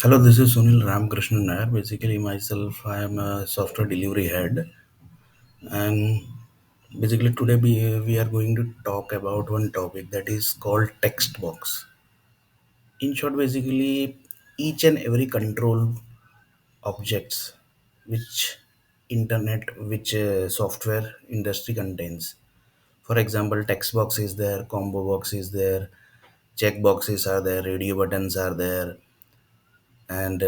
Hello, this is Sunil Ramkrishnan Nair. Basically, myself, I am a software delivery head, and basically today we are going to talk about one topic that is called text box. In short, basically, each and every control objects which which software industry contains. For example, text box is there, combo box is there, check boxes are there, radio buttons are there, and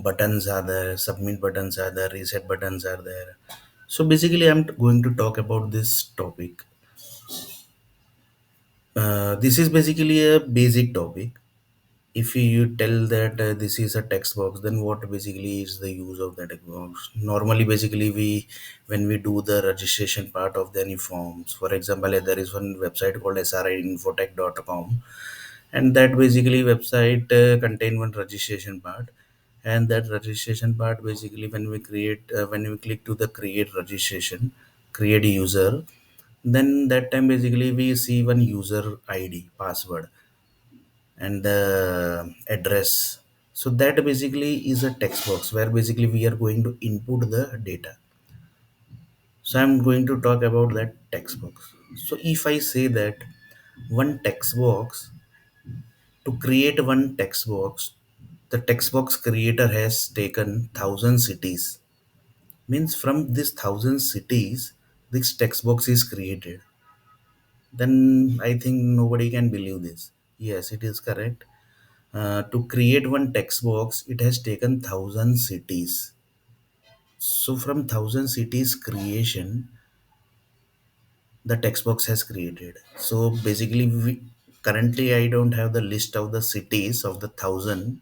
buttons are there, submit buttons are there, reset buttons are there. So basically I'm going to talk about this topic. This is basically a basic topic. If you tell that this is a text box, then what basically is the use of that text box? Normally basically we when we do the registration part of the any forms, for example, there is one website called srinfotech.com, and that basically website contain one registration part, and that registration part basically when we click to the create registration, create user, then that time basically we see one user id, password, and the address. So that basically is a text box where basically we are going to input the data. So I'm going to talk about that text box. So if I say that one text box, to create one text box, the text box creator has taken 1,000 cities. Means from this 1,000 cities, this text box is created. Then I think nobody can believe this. Yes, it is correct. To create one text box, it has taken 1,000 cities. So from 1,000 cities creation, the text box has created. So basically, currently I don't have the list of the cities of the 1,000,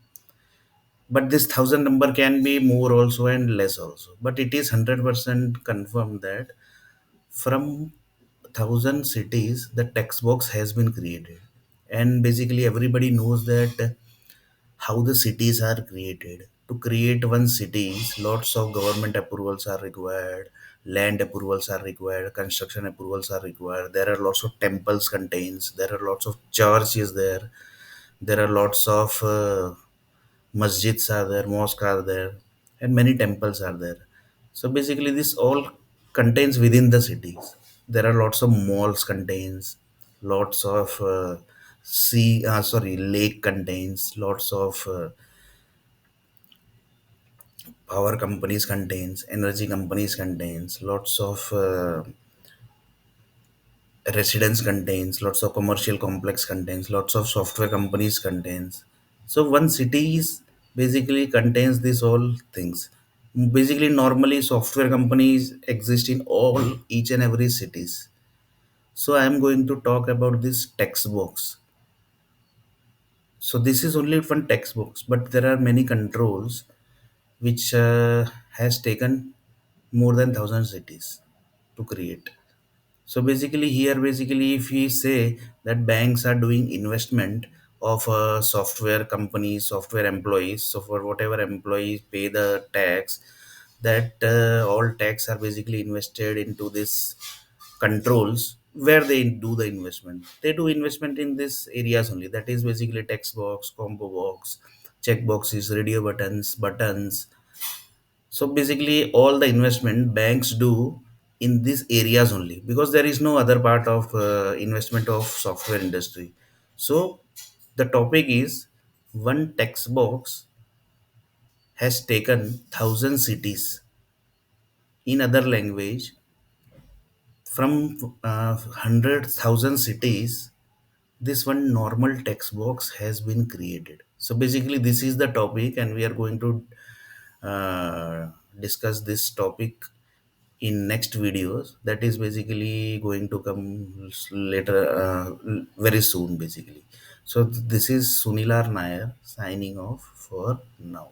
but this 1,000 number can be more also and less also. But it is 100% confirmed that from 1,000 cities, the text box has been created. And basically, everybody knows that how the cities are created. To create one cities, lots of government approvals are required, land approvals are required, construction approvals are required. There are lots of temples contains, there are lots of churches there are lots of masjids are there, mosques are there, and many temples are there. So basically, this all contains within the cities. There are lots of malls contains, lots of lake contains, lots of power companies contains, energy companies contains, lots of residence contains, lots of commercial complex contains, lots of software companies contains. So one city is basically contains these all things. Basically, normally software companies exist in all each and every cities. So I am going to talk about this text box. So this is only one text box, but there are many controls which has taken more than 1,000 cities to create. So basically, here basically, if we say that banks are doing investment of software companies, software employees, so for whatever employees pay the tax, that all tax are basically invested into this controls where they do the investment. They do investment in this areas only. That is basically text box, combo box, check boxes, radio buttons, so basically, all the investment banks do in these areas only because there is no other part of investment of software industry. So the topic is one text box has taken 1,000 cities. In other language, from 100,000 cities, this one normal text box has been created. So basically, this is the topic, and we are going to discuss this topic in next videos, that is basically going to come later, very soon basically. So this is Sunilar Nair signing off for now.